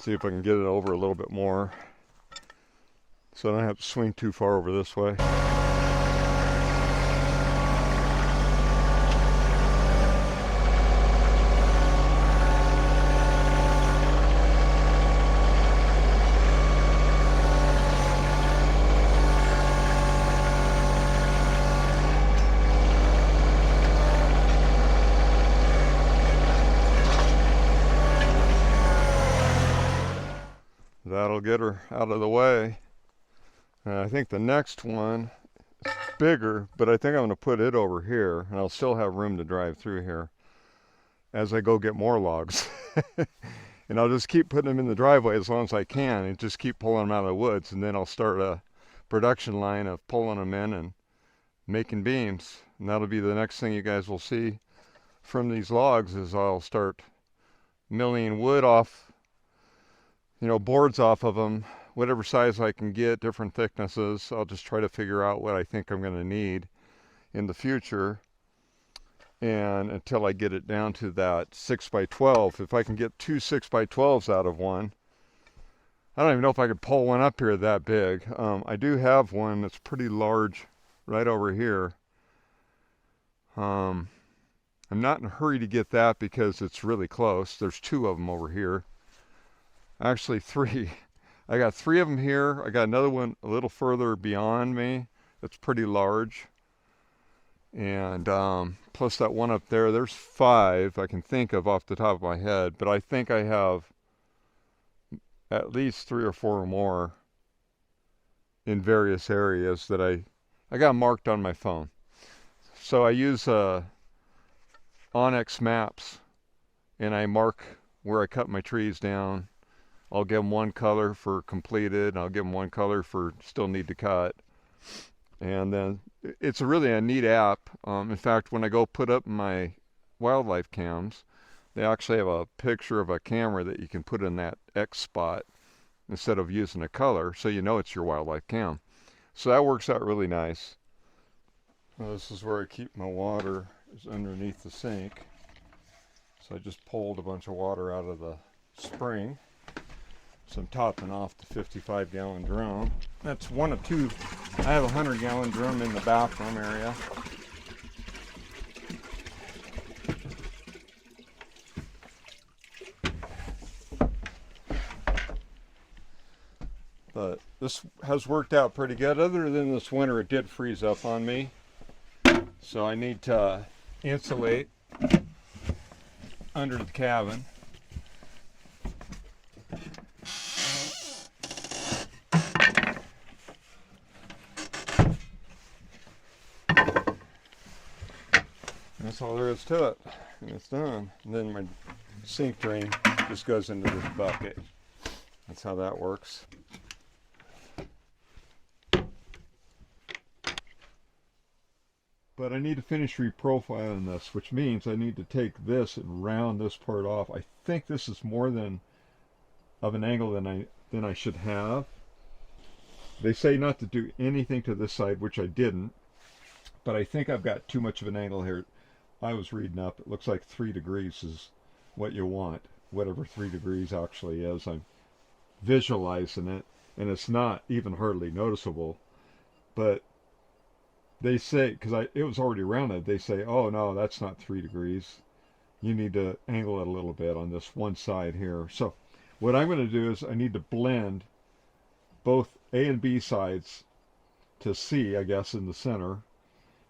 See if I can get it over a little bit more so I don't have to swing too far over this way. That'll get her out of the way. And I think the next one is bigger, but I think I'm going to put it over here, and I'll still have room to drive through here as I go get more logs. And I'll just keep putting them in the driveway as long as I can and just keep pulling them out of the woods, and then I'll start a production line of pulling them in and making beams. And that'll be the next thing you guys will see from these logs is I'll start milling wood off, boards off of them, whatever size I can get, different thicknesses. I'll just try to figure out what I think I'm going to need in the future, and until I get it down to that 6x12. If I can get 2 6x12s out of one, I don't even know if I could pull one up here that big. I do have one that's pretty large right over here. I'm not in a hurry to get that because it's really close. There's 2 of them over here. Actually 3. I got 3 of them here. I got another one a little further beyond me that's pretty large. And plus that one up there, there's 5 I can think of off the top of my head. But I think I have at least 3 or 4 more in various areas that I got marked on my phone. So I use Onyx maps, and I mark where I cut my trees down. I'll give them one color for completed, and I'll give them one color for still need to cut. And then it's really a neat app. In fact, when I go put up my wildlife cams, they actually have a picture of a camera that you can put in that X spot instead of using a color, so you know it's your wildlife cam. So that works out really nice. Well, this is where I keep my water, is underneath the sink. So I just pulled a bunch of water out of the spring. So I'm topping off the 55-gallon drum. That's one of 2. I have a 100-gallon drum in the bathroom area. But this has worked out pretty good. Other than this winter, it did freeze up on me. So I need to insulate under the cabin. That's all there is to it, and it's done. And then my sink drain just goes into this bucket. That's how that works. But I need to finish reprofiling this, which means I need to take this and round this part off. I think this is more than of an angle than I should have. They say not to do anything to this side, which I didn't, but I think I've got too much of an angle here. I was reading up, it looks like 3 degrees is what you want, whatever 3 degrees actually is. I'm visualizing it, and it's not even hardly noticeable. But they say, because it was already rounded, they say, oh no, that's not 3 degrees. You need to angle it a little bit on this one side here. So what I'm going to do is I need to blend both A and B sides to C, I guess, in the center.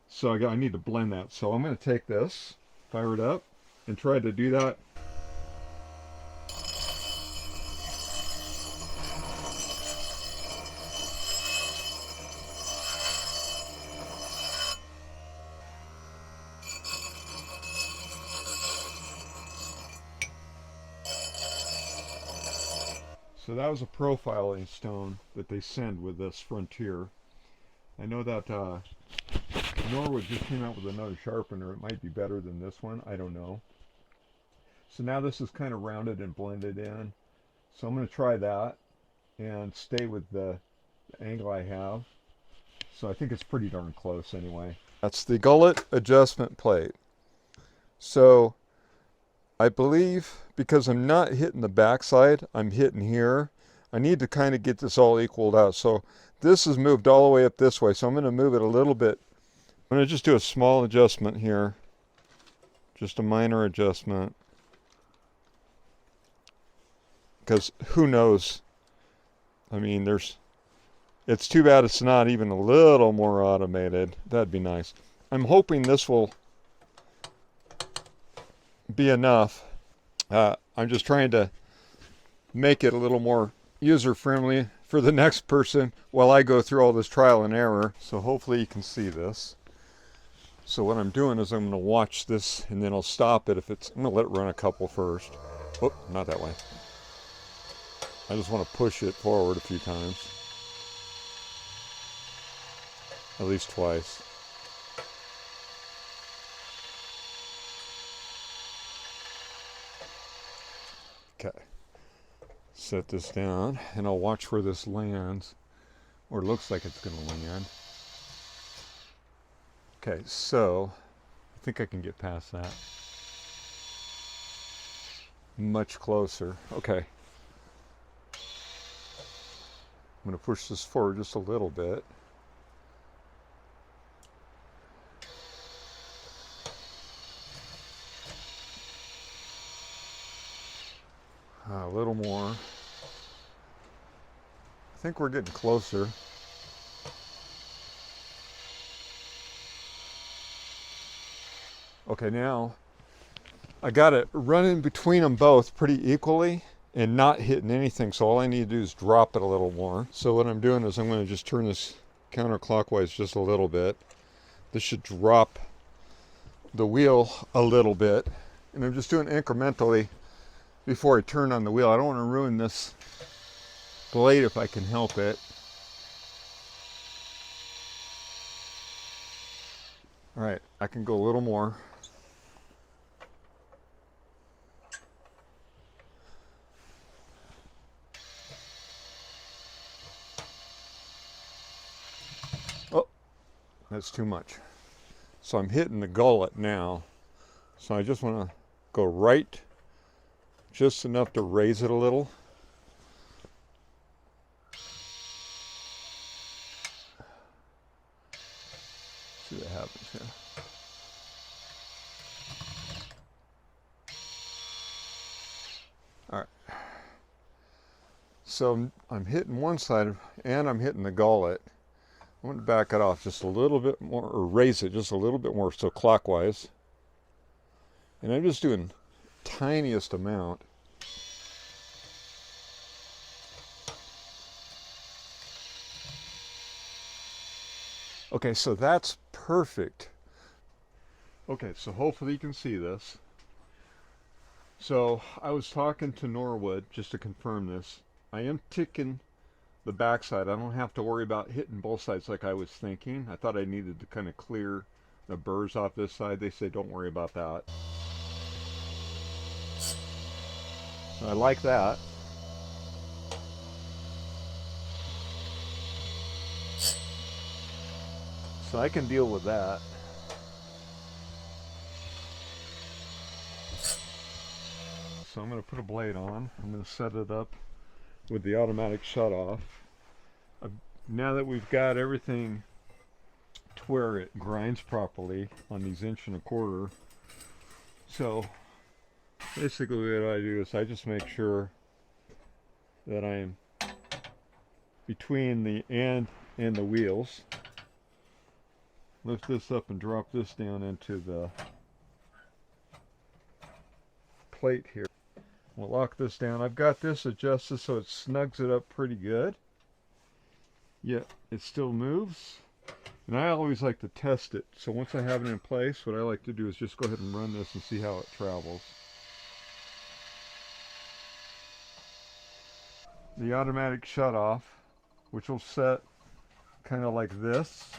So I need to blend that. So I'm going to take this, fire it up, and try to do that. So that was a profiling stone that they send with this Frontier. I know that Norwood just came out with another sharpener. It might be better than this one. I don't know. So now this is kind of rounded and blended in. So I'm going to try that and stay with the angle I have. So I think it's pretty darn close anyway. That's the gullet adjustment plate. So I believe because I'm not hitting the backside, I'm hitting here. I need to kind of get this all equaled out. So this is moved all the way up this way, so I'm going to move it a little bit. I'm going to just do a small adjustment here. Just a minor adjustment. Because who knows? I mean, it's too bad it's not even a little more automated. That'd be nice. I'm hoping this will be enough. I'm just trying to make it a little more user-friendly for the next person while I go through all this trial and error. So hopefully you can see this. So what I'm doing is I'm going to watch this and then I'll stop it if it's, I'm going to let it run a couple first. Oh, not that way. I just want to push it forward a few times. At least twice. Okay. Set this down and I'll watch where this lands, or looks like it's going to land. Okay, so I think I can get past that. Much closer. Okay. I'm going to push this forward just a little bit. A little more. I think we're getting closer. Okay, now I got it running between them both pretty equally and not hitting anything, so all I need to do is drop it a little more. So what I'm doing is I'm going to just turn this counterclockwise just a little bit. This should drop the wheel a little bit, and I'm just doing incrementally before I turn on the wheel. I don't want to ruin this blade if I can help it. All right, I can go a little more. Oh, that's too much. So I'm hitting the gullet now. So I just want to go right, just enough to raise it a little. See what happens here. All right. So I'm hitting one side and I'm hitting the gullet. I'm going to back it off just a little bit more, or raise it just a little bit more, so clockwise. And I'm just doing tiniest amount. Okay, so that's perfect. Okay, so hopefully you can see this. So I was talking to Norwood just to confirm this. I am ticking the backside. I don't have to worry about hitting both sides like I was thinking. I thought I needed to kind of clear the burrs off this side. They say don't worry about that. I like that. So I can deal with that. So I'm going to put a blade on. I'm going to set it up with the automatic shut off. Now that we've got everything to where it grinds properly on these 1.25 inch, so basically what I do is I just make sure that I'm between the end and the wheels. Lift this up and drop this down into the plate here. We'll lock this down. I've got this adjusted so it snugs it up pretty good. Yet it still moves. And I always like to test it. So once I have it in place, what I like to do is just go ahead and run this and see how it travels. The automatic shut off, which will set kind of like this,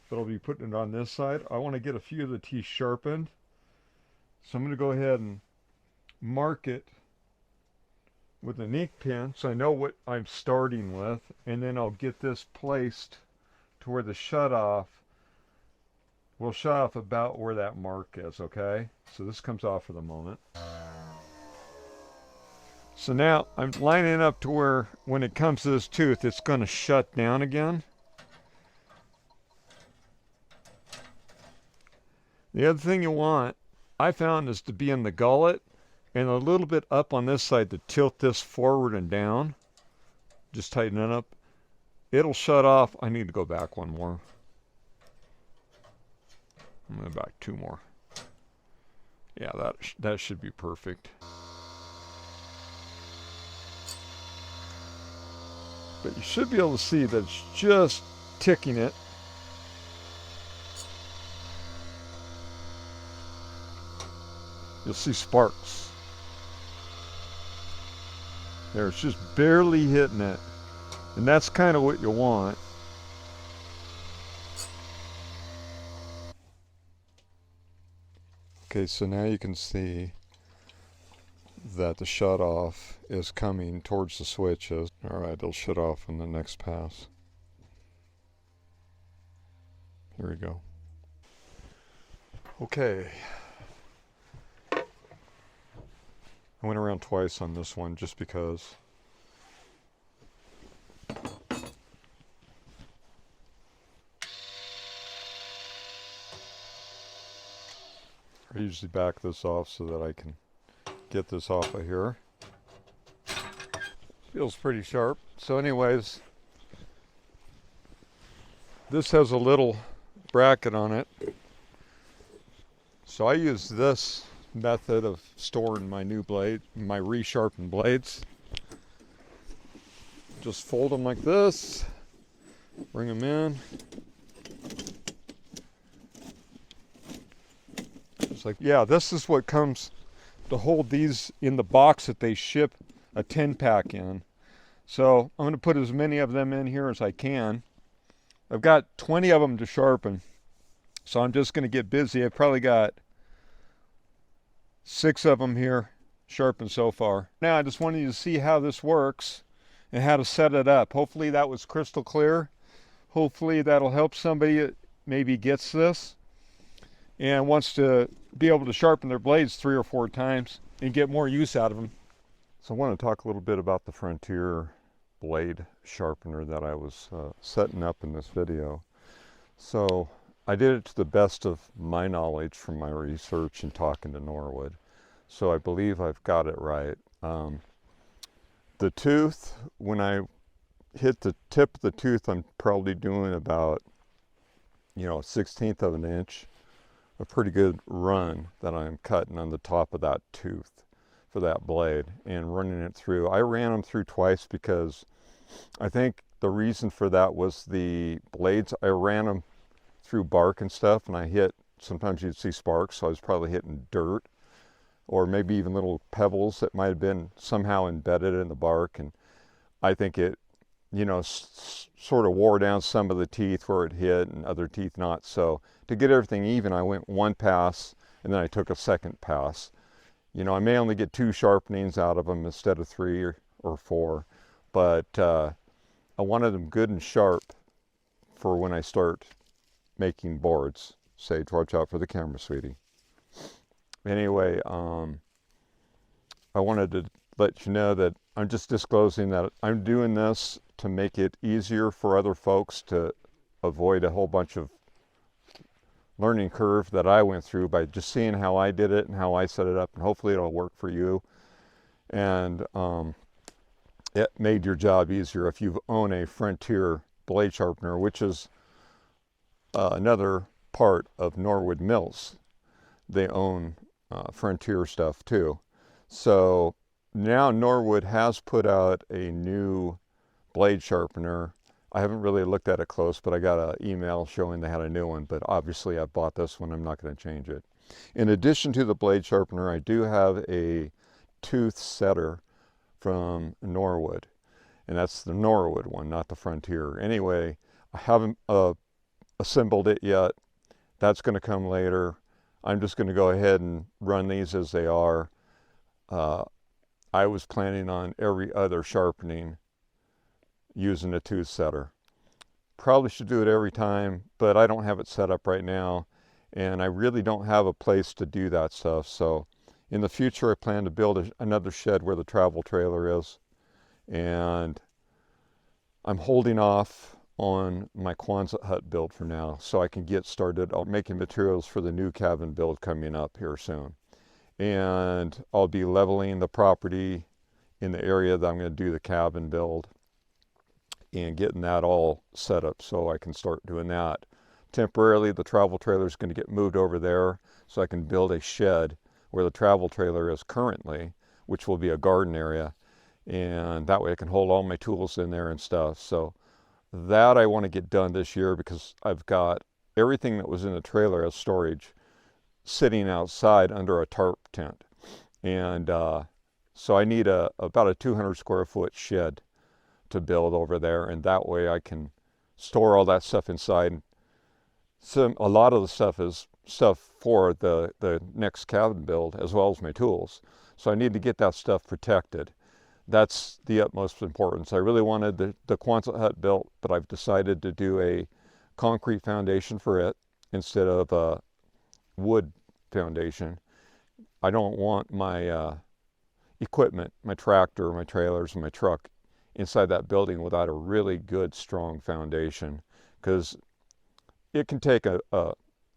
but I'll be putting it on this side. I want to get a few of the teeth sharpened. So I'm going to go ahead and mark it with an ink pen so I know what I'm starting with, and then I'll get this placed to where the shut off will shut off about where that mark is, okay? So this comes off for the moment. So now I'm lining up to where when it comes to this tooth, it's going to shut down again. The other thing you want, I found, is to be in the gullet and a little bit up on this side to tilt this forward and down. Just tighten it up. It'll shut off. I need to go back one more. I'm going back two more. Yeah, that should be perfect. But you should be able to see that it's just ticking it. You'll see sparks. There, it's just barely hitting it. And that's kind of what you want. Okay, so now you can see that the shut off is coming towards the switches. Alright, it'll shut off in the next pass. Here we go. Okay. I went around twice on this one just because. I usually back this off so that I can get this off of here. Feels pretty sharp. So anyways, this has a little bracket on it. So I use this method of storing my new blade, my resharpened blades. Just fold them like this, bring them in. It's like, yeah, this is what comes to hold these in the box that they ship a 10-pack in. So I'm going to put as many of them in here as I can. I've got 20 of them to sharpen, so I'm just going to get busy. I've probably got 6 of them here sharpened so far. Now I just wanted you to see how this works and how to set it up. Hopefully that was crystal clear. Hopefully that'll help somebody that maybe gets this and wants to be able to sharpen their blades 3 or 4 times and get more use out of them. So I want to talk a little bit about the Frontier blade sharpener that I was setting up in this video. So I did it to the best of my knowledge from my research and talking to Norwood. So I believe I've got it right. The tooth, when I hit the tip of the tooth, I'm probably doing about, you know, 1/16 of an inch. A pretty good run that I'm cutting on the top of that tooth for that blade and running it through. I ran them through twice because I think the reason for that was the blades. I ran them through bark and stuff, and I hit, sometimes you'd see sparks, so I was probably hitting dirt or maybe even little pebbles that might have been somehow embedded in the bark, and I think it, you know, sort of wore down some of the teeth where it hit and other teeth not. So to get everything even, I went 1 pass and then I took a 2nd pass. You know, I may only get 2 sharpenings out of them instead of 3 or 4, but I wanted them good and sharp for when I start making boards. Sage, watch out for the camera, sweetie. Anyway, I wanted to let you know that I'm just disclosing that I'm doing this to make it easier for other folks to avoid a whole bunch of learning curve that I went through by just seeing how I did it and how I set it up, and hopefully it'll work for you. And it made your job easier if you own a Frontier blade sharpener, which is another part of Norwood Mills. They own Frontier stuff too. So now Norwood has put out a new blade sharpener. I haven't really looked at it close, but I got an email showing they had a new one, but obviously I bought this one. I'm not going to change it. In addition to the blade sharpener, I do have a tooth setter from Norwood, and that's the Norwood one, not the Frontier. Anyway, I haven't assembled it yet. That's going to come later. I'm just going to go ahead and run these as they are. I was planning on every other sharpening using a tooth setter. Probably should do it every time, but I don't have it set up right now, and I really don't have a place to do that stuff. So In the future, I plan to build another shed where the travel trailer is, and I'm holding off on my quonset hut build for now so I can get started on making materials for the new cabin build coming up here soon. And I'll be leveling the property in the area that I'm going to do the cabin build and getting that all set up so I can start doing that. Temporarily, the travel trailer is going to get moved over there so I can build a shed where the travel trailer is currently, which will be a garden area, and that way I can hold all my tools in there and stuff. So that I want to get done this year because I've got everything that was in the trailer as storage sitting outside under a tarp tent, and so I need about a 200 square foot shed to build over there, and that way I can store all that stuff inside. So a lot of the stuff is stuff for the next cabin build as well as my tools, so I need to get that stuff protected. That's the utmost importance. I really wanted the quonset hut built, but I've decided to do a concrete foundation for it instead of a wood foundation. I don't want my equipment, my tractor, my trailers, and my truck inside that building without a really good, strong foundation, because it can take a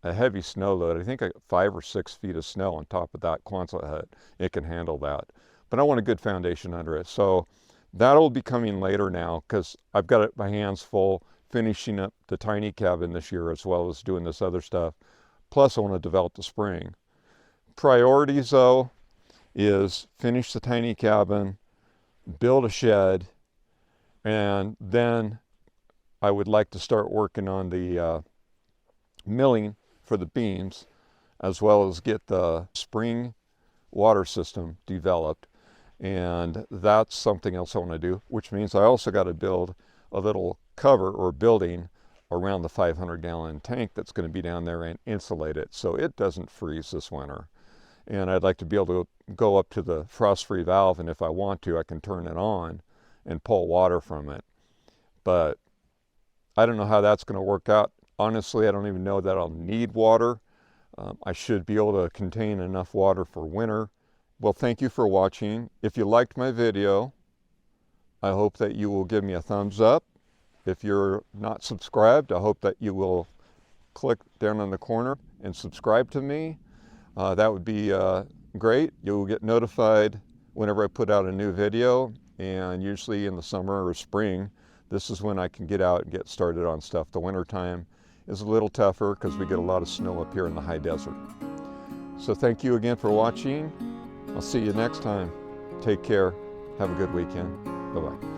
heavy snow load. I think 5 or 6 feet of snow on top of that quonset hut. It can handle that. But I want a good foundation under it. So that'll be coming later now because I've got my hands full finishing up the tiny cabin this year as well as doing this other stuff. Plus I want to develop the spring. Priorities though is finish the tiny cabin, build a shed, and then I would like to start working on the milling for the beams as well as get the spring water system developed. And that's something else I want to do, which means I also got to build a little cover or building around the 500-gallon tank that's going to be down there and insulate it so it doesn't freeze this winter. And I'd like to be able to go up to the frost-free valve, and if I want to, I can turn it on and pull water from it. But I don't know how that's going to work out. Honestly, I don't even know that I'll need water. I should be able to contain enough water for winter. Well, thank you for watching. If you liked my video, I hope that you will give me a thumbs up. If you're not subscribed, I hope that you will click down in the corner and subscribe to me. That would be great. You'll get notified whenever I put out a new video, and usually in the summer or spring, this is when I can get out and get started on stuff. The winter time is a little tougher because we get a lot of snow up here in the high desert. So thank you again for watching. I'll see you next time. Take care. Have a good weekend. Bye-bye.